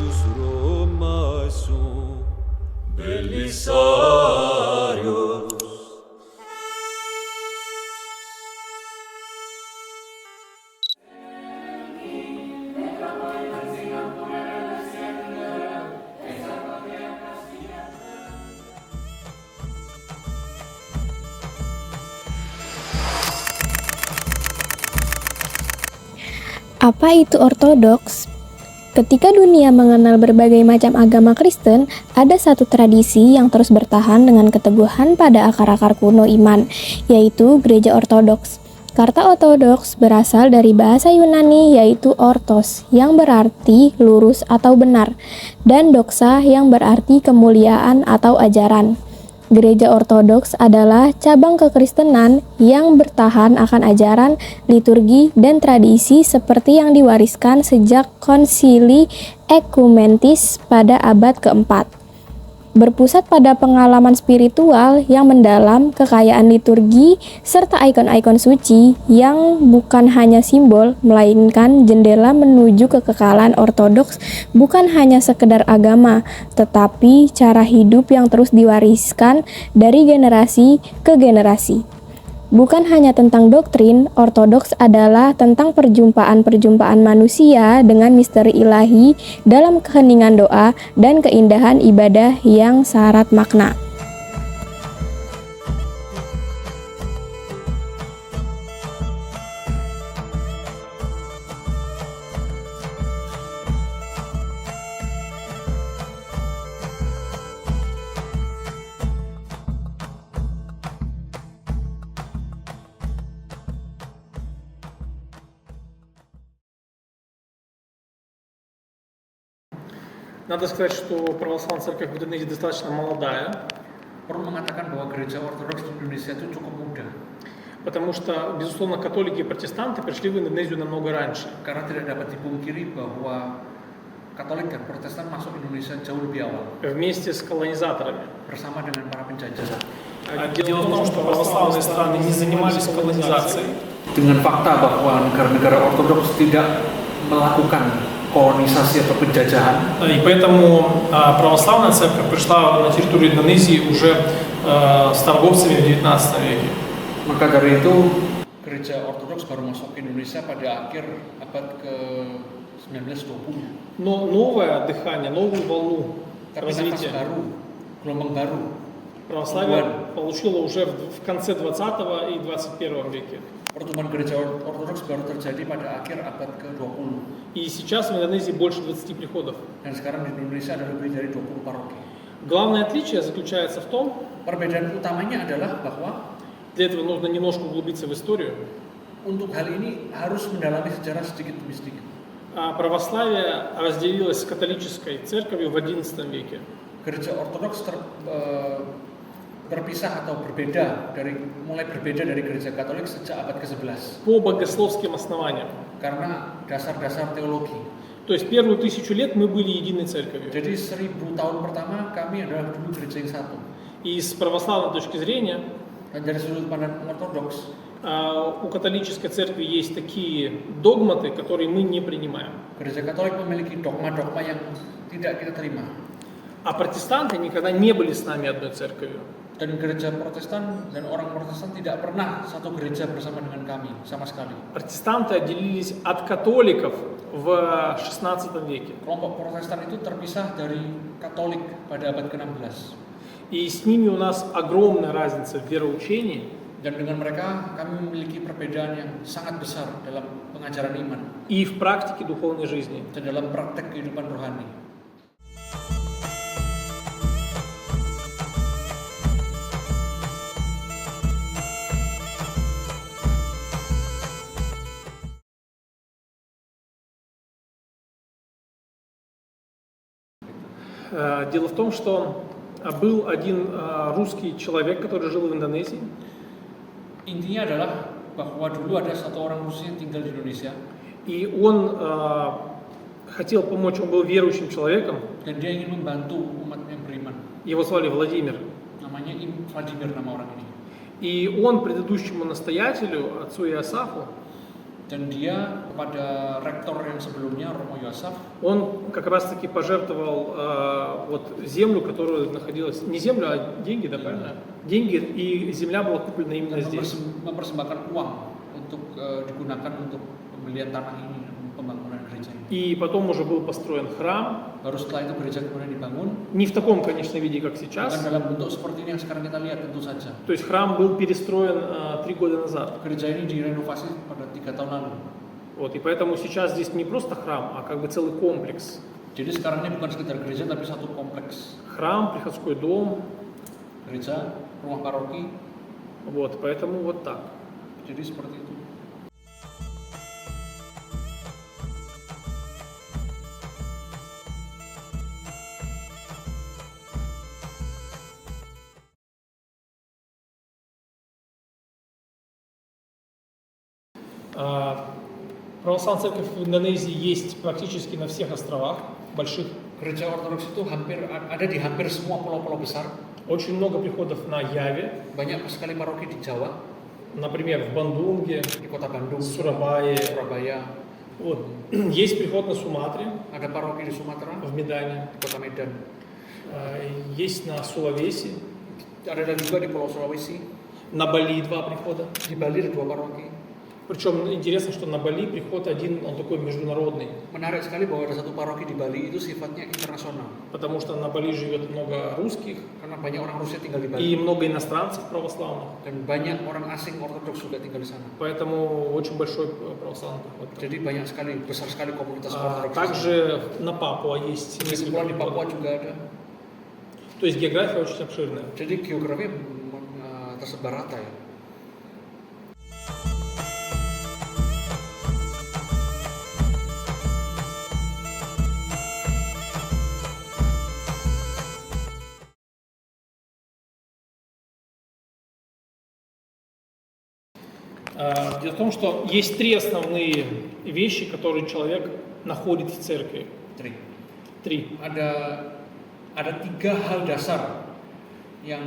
Deus Romae sum Belisarius. Apa itu ortodoks? Ketika dunia mengenal berbagai macam agama Kristen, ada satu tradisi yang terus bertahan dengan keteguhan pada akar-akar kuno iman, yaitu gereja ortodoks. Kata ortodoks berasal dari bahasa Yunani yaitu ortos, yang berarti lurus atau benar, dan doxa yang berarti kemuliaan atau ajaran. Gereja Ortodoks adalah cabang kekristenan yang bertahan akan ajaran, liturgi, dan tradisi seperti yang diwariskan sejak Konsili Ekumentis pada abad keempat. Berpusat pada pengalaman spiritual yang mendalam, kekayaan liturgi, serta ikon-ikon suci yang bukan hanya simbol, melainkan jendela menuju kekekalan ortodoks bukan hanya sekedar agama, tetapi cara hidup yang terus diwariskan dari generasi ke generasi. Bukan hanya tentang doktrin, ortodoks adalah tentang perjumpaan-perjumpaan manusia dengan misteri ilahi dalam keheningan doa dan keindahan ibadah yang syarat makna. Надо сказать, что православная церковь в Индонезии достаточно молодая, Perlu mengatakan bahwa gereja ortodoks di Indonesia itu cukup muda, потому что, безусловно, католики и протестанты пришли в Индонезию намного раньше. karena tidak dapat dipungkiri bahwa Katolik dan Protestan masuk Indonesia jauh lebih awal, Вместе с колонизаторами. bersama dengan para penjajah. Дело в том, что православные страны не занимались колонизацией, Dengan fakta bahwa negara-negara ortodoks tidak melakukan kolonisasi atau penjajahan, и поэтому православная церковь пришла на территорию Индонезии уже с торговцами в 19 веке. maka dari itu gereja ortodoks baru masuk ke Indonesia pada akhir abad ke-19-20. Но новое дыхание, новую волну Tapi nafas развития baru, gelombang baru, православие получило уже в конце 20 и 21 веке. pertumbuhan gereja ortodoks baru terjadi pada akhir abad ke-20. И сейчас в Индонезии больше 20 приходов. Dan sekarang di Indonesia ada lebih dari 20 paroki. Главное отличие заключается в том, Perbedaan utamanya adalah bahwa для этого нужно немножко углубиться в историю. untuk hal ini harus mendalami sejarah sedikit demi sedikit. Православие разделилось с католической церковью в XI веке. Gereja ortodoks berpisah atau mulai berbeda dari gereja Katolik sejak abad ke-11 По богословским основаниям. karena dasar-dasar teologi. То есть первую 1000 лет мы были единой церковью. Jadi 1000 tahun pertama kami adalah dulu gereja yang satu. И с православной точки зрения Dan dari sudut pandang ortodoks, у католической церкви есть такие догматы, которые мы не принимаем. gereja Katolik memiliki dogma-dogma yang tidak kita terima. А протестанты никогда не были с нами одной церковью. Dan gereja Protestan dan orang Protestan tidak pernah satu gereja bersama dengan kami sama sekali. Протестанты отделились от католиков в XVI веке. Kelompok Protestan itu terpisah dari Katolik pada abad ke-16. И с ними у нас огромная разница в вероучении. Dan dengan mereka kami memiliki perbedaan yang sangat besar dalam pengajaran iman И в практике духовной жизни. dan dalam praktek kehidupan rohani. Дело в том, что был один русский человек, который жил в Индонезии. Intinya adalah bahwa dulu ada satu orang Rusia yang tinggal di Indonesia И он хотел помочь, он был верующим человеком. dan dia ingin membantu umat yang beriman. Его звали Владимир. Namanya Vladimir nama orang ini. И он предыдущему настоятелю, отцу Иосафу, Dan dia kepada rektor yang sebelumnya, Romo Yosef, он как раз-таки пожертвовал вот землю, которая находилась, не землю, а деньги, да, правильно? Деньги, и земля была куплена именно dan здесь. mempersembahkan uang untuk digunakan untuk pembelian tanah ini, pembangunan gereja ini. И потом уже был построен храм, Baru setelah itu gereja kemudian dibangun, не в таком, конечно, виде, как bukan сейчас. dalam bentuk seperti ini yang sekarang kita lihat tentu saja. То есть храм был перестроен 3 года назад. Gereja ini direnovasi pada 3 tahun lalu. Вот, и поэтому сейчас здесь не просто храм, а как бы целый комплекс. Jadi sekarang ini bukan sekedar gereja tapi satu kompleks. Храм, приходской дом, Gereja, rumah paroki, вот, поэтому вот так. jadi seperti itu. Православная церковь в Индонезии есть практически на всех островах больших. Gereja Ortodoks itu ada di hampir semua pulau-pulau besar. Очень много приходов на Яве, Banyak sekali paroki di Jawa, например, в Бандунге, di kota Bandung, Сурабае. Surabaya. Вот. Есть приход на Суматре, Ada paroki di Sumatera, в Медане. di kota Medan. Есть на Сулавеси, Ada juga di Pulau Sulawesi. на Бали 2 прихода. Di Bali ada 2 paroki. Причем интересно, что на Бали приход один, он такой международный, Menarik sekali bahwa ada satu paroki di Bali itu sifatnya internasional. потому что на Бали живет много русских Karena banyak orang Rusia tinggal di и Bali. много иностранцев православных, Dan banyak orang asing Ortodoks juga tinggal di sana. поэтому очень большой православный приход. Jadi banyak sekali, besar sekali komunitas Ortodoks. Также на Папуа есть Begitu несколько pula di Papua приходов. juga ada. То есть география очень обширная. Jadi geografi tersebar rata ya. Дело в том, что есть 3 основные вещи, которые человек находит в церкви. Tri. 3. Ada 3 hal dasar yang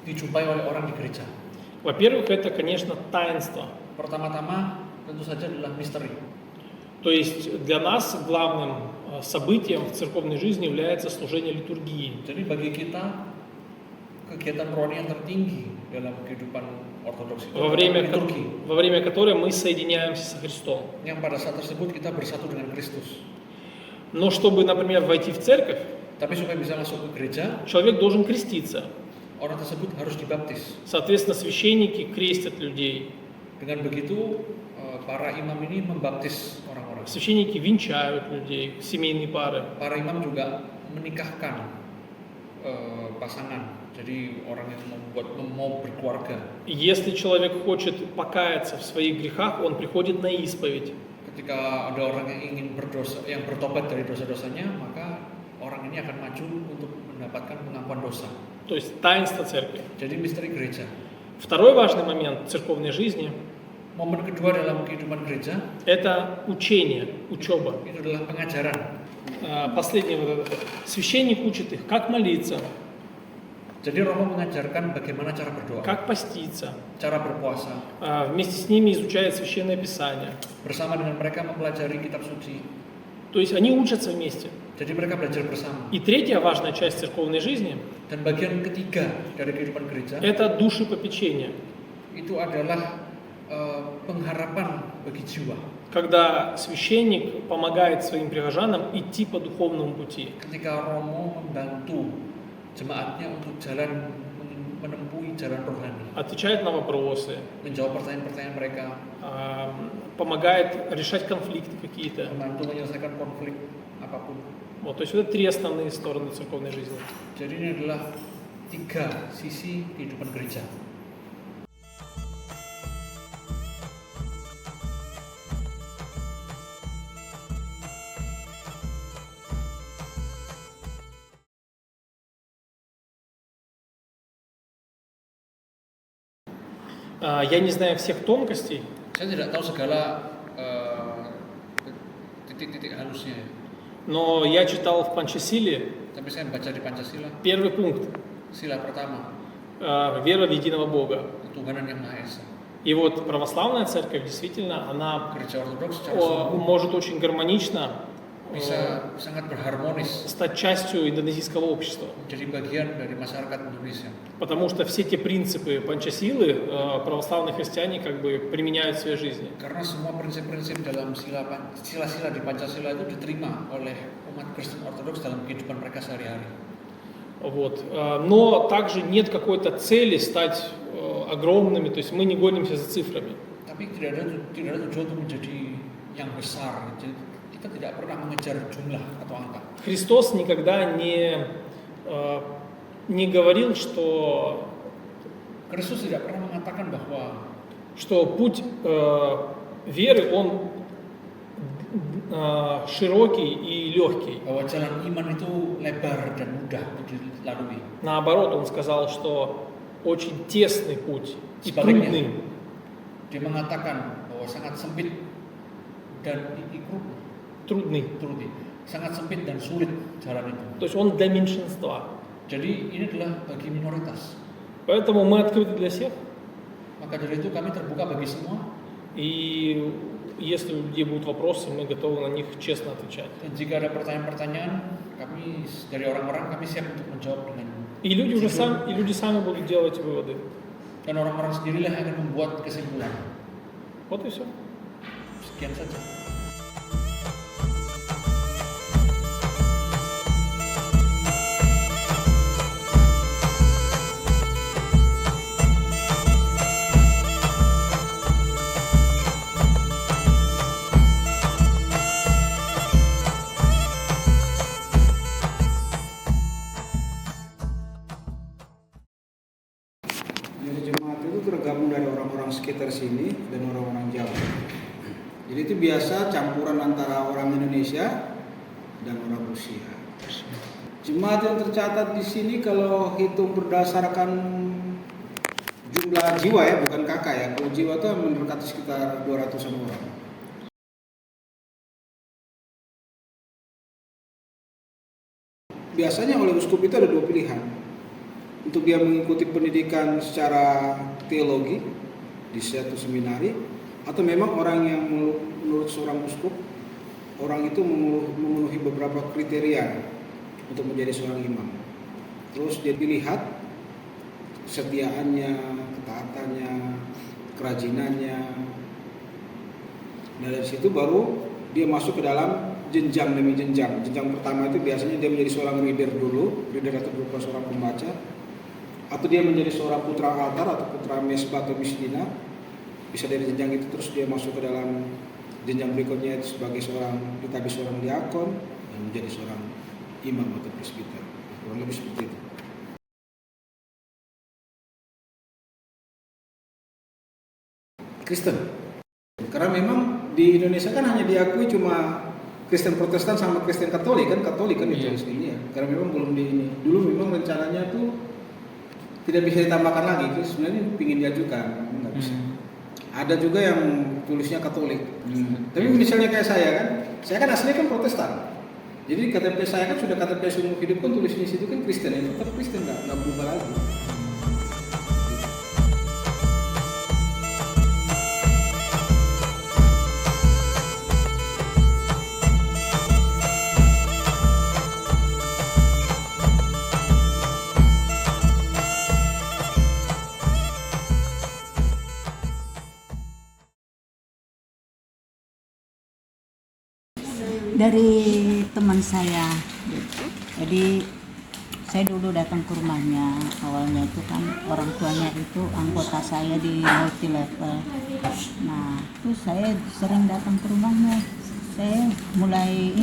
dijumpai oleh orang di gereja. Во-первых, это, конечно, таинство. Pertama-tama tentu saja adalah misteri. То есть для нас главным событием в церковной жизни является служение литургии. Jadi bagi kita kegiatan rohani yang tertinggi dalam kehidupan Ortodoks itu Во adalah liturgi. время которой мы соединяемся со Христом. Yang pada saat tersebut kita bersatu dengan Kristus. Но чтобы, например, войти в церковь, Tapi supaya bisa masuk ke gereja, человек должен креститься. orang tersebut harus dibaptis. Соответственно, священники крестят людей. Dengan begitu para imam ini membaptis orang-orang. Священники венчают людей, семейные пары. Para imam juga menikahkan pasangan. Jadi orang yang mau berkeluarga. Если человек хочет покаяться в своих грехах, он приходит на исповедь. Ketika ada orang yang ingin berdosa, yang bertobat dari dosa-dosanya, maka orang ini akan maju untuk mendapatkan pengampuan dosa. То есть таинство церкви. Jadi misteri gereja. Второй важный момент церковной жизни Momen kedua dalam kehidupan gereja – это учение, учеба. itu adalah pengajaran. Последний вот этот. Священник учит их, как молиться, Jadi Romo mengajarkan bagaimana cara berdoa, как поститься. cara berpuasa. Вместе с ними изучает Священное Писание. Bersama dengan mereka mempelajari kitab suci. То есть они учатся вместе. Jadi mereka belajar bersama. И третья важная часть церковной жизни Dan bagian ketiga dari kehidupan gereja – это душепопечение. itu adalah pengharapan bagi jiwa. Когда священник помогает своим прихожанам идти по духовному пути. Ketika Romo membantu jemaatnya untuk menempuhi jalan rohani, Отвечает на вопросы, menjawab pertanyaan-pertanyaan mereka, помогает решать конфликты какие-то. membantu menyelesaikan konflik apapun. Вот, то есть это 3 основные стороны церковной жизни. Jadi ini adalah 3 sisi kehidupan gereja. Я не знаю всех тонкостей, Saya tidak tahu segala titik-titik halusnya, но я читал в Панчасиле tapi saya baca di Pancasila, первый пункт sila pertama, вера в единого Бога. ketuhanan yang Maha Esa. И вот православная церковь действительно, она Gereja Ortodoks secara sungguh может очень гармонично bisa sangat berharmonis стать частью индонезийского общества. menjadi bagian dari masyarakat Indonesia. Потому что все те принципы панчасилы православные христиане как бы применяют в своей жизни. Karena semua prinsip-prinsip dalam sila-sila di Pancasila itu diterima oleh umat Kristen Ortodoks dalam kehidupan mereka sehari-hari. Вот. Но также нет какой-то цели стать огромными, то есть мы не гонимся за цифрами. Tapi tidak ada tujuan untuk menjadi yang besar. Jadi, kita tidak pernah mengejar jumlah atau angka. Христос никогда не говорил, что Kristus tidak pernah mengatakan bahwa путь веры он широкий и легкий. bahwa jalan iman itu lebar dan mudah untuk dilalui. Наоборот, он сказал, что очень тесный путь и Sebaliknya, трудный. dia mengatakan bahwa sangat sempit dan Трудный. sangat sempit dan sulit jalan itu. То есть он для меньшинства. Jadi ini adalah bagi minoritas. Поэтому мы открыты для всех. Maka dari itu kami terbuka bagi semua. И если у людей будут вопросы, мы готовы на них честно отвечать. Dan jika ada pertanyaan-pertanyaan, kami dari orang-orang kami siap untuk menjawab dengan. И люди сами будут делать выводы. Dan orang-orang sendirilah yang akan membuat kesimpulan. Вот и все. Sekian saja. Jadi jemaat itu tergabung dari orang-orang sekitar sini dan orang-orang Jawa. Jadi itu biasa campuran antara orang Indonesia dan orang Rusia. Jemaat yang tercatat di sini kalau hitung berdasarkan jumlah jiwa ya, bukan kakak ya. Kalau jiwa itu mendekati sekitar 200-an orang. Biasanya oleh uskup itu ada dua pilihan. Untuk dia mengikuti pendidikan secara teologi di suatu seminari, atau memang orang yang menurut seorang uskup, orang itu memenuhi beberapa kriteria untuk menjadi seorang imam. Terus dia dilihat kesetiaannya, ketaatannya, kerajinannya. Nah, dari situ baru dia masuk ke dalam jenjang demi jenjang. Jenjang pertama itu biasanya dia menjadi seorang reader dulu, reader atau berupa seorang pembaca, atau dia menjadi seorang putra altar atau putra mesbah atau misdina. Bisa dari jenjang itu terus dia masuk ke dalam jenjang berikutnya itu sebagai seorang diakon dan menjadi seorang imam atau presbiter. Kurang lebih seperti itu. Kristen. Karena memang di Indonesia kan hanya diakui cuma Kristen Protestan sama Kristen Katolik kan itu sini ya. Karena memang belum di ini. Dulu memang rencananya tuh tidak bisa ditambahkan lagi, itu sebenarnya ingin diajukan, nggak bisa. Ada juga yang tulisnya Katolik. Tapi misalnya kayak saya kan aslinya kan Protestan. Jadi KTP saya kan sudah KTP seumur hidup kan tulisnya situ kan Kristen, ya tetap Kristen nggak berubah lagi. Dari teman saya. Jadi saya dulu datang ke rumahnya, awalnya itu kan orang tuanya itu anggota saya di multi level. Nah, terus saya sering datang ke rumahnya. Saya mulai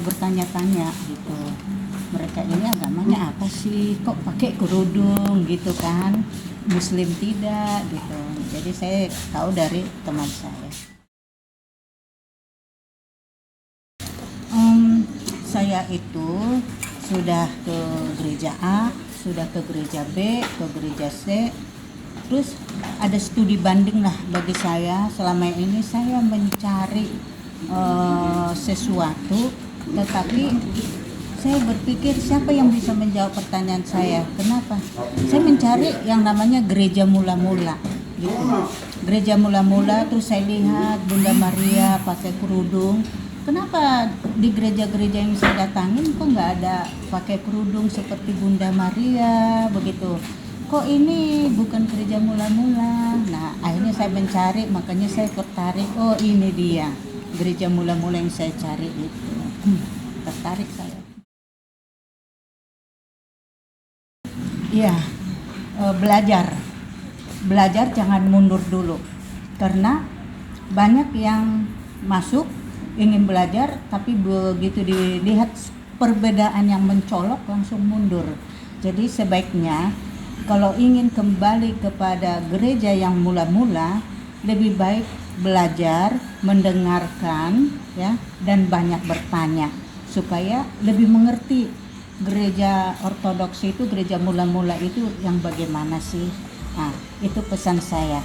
bertanya-tanya gitu. Mereka ini agamanya apa sih? Kok pakai kerudung gitu kan? Muslim tidak gitu. Jadi saya tahu dari teman saya. Saya itu sudah ke gereja A, sudah ke gereja B, ke gereja C. Terus ada studi banding lah bagi saya. Selama ini saya mencari sesuatu, tetapi saya berpikir siapa yang bisa menjawab pertanyaan saya. Kenapa? Saya mencari yang namanya gereja mula-mula. gitu. Gereja mula-mula terus saya lihat Bunda Maria pakai kerudung. Kenapa di gereja-gereja yang saya datangin kok nggak ada pakai kerudung seperti Bunda Maria begitu? Kok ini bukan gereja mula-mula? Nah, akhirnya saya mencari, makanya saya tertarik. Oh, ini dia gereja mula-mula yang saya cari itu. Tertarik saya. Iya, belajar jangan mundur dulu, karena banyak yang masuk ingin belajar tapi begitu dilihat perbedaan yang mencolok langsung mundur. Jadi sebaiknya kalau ingin kembali kepada gereja yang mula-mula, lebih baik belajar, mendengarkan, ya, dan banyak bertanya supaya lebih mengerti gereja ortodoks itu, gereja mula-mula itu yang bagaimana sih. Nah, itu pesan saya.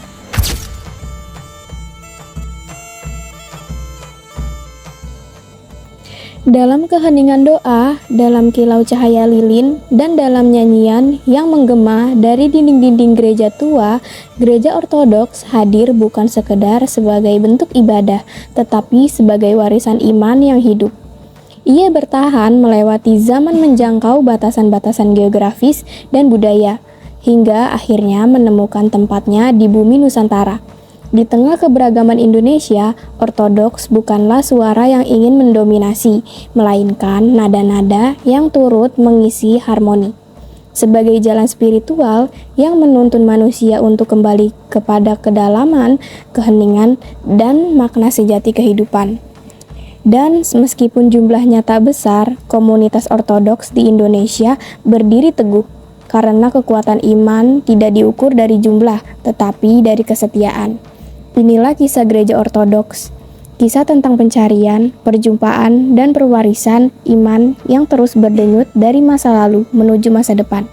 Dalam keheningan doa, dalam kilau cahaya lilin, dan dalam nyanyian yang menggema dari dinding-dinding gereja tua, gereja ortodoks hadir bukan sekedar sebagai bentuk ibadah, tetapi sebagai warisan iman yang hidup. Ia bertahan melewati zaman menjangkau batasan-batasan geografis dan budaya, hingga akhirnya menemukan tempatnya di bumi Nusantara. Di tengah keberagaman Indonesia, ortodoks bukanlah suara yang ingin mendominasi, melainkan nada-nada yang turut mengisi harmoni. Sebagai jalan spiritual yang menuntun manusia untuk kembali kepada kedalaman, keheningan, dan makna sejati kehidupan. Dan meskipun jumlahnya tak besar, komunitas ortodoks di Indonesia berdiri teguh, karena kekuatan iman tidak diukur dari jumlah, tetapi dari kesetiaan. Inilah kisah gereja ortodoks, kisah tentang pencarian, perjumpaan, dan perwarisan iman yang terus berdenyut dari masa lalu menuju masa depan.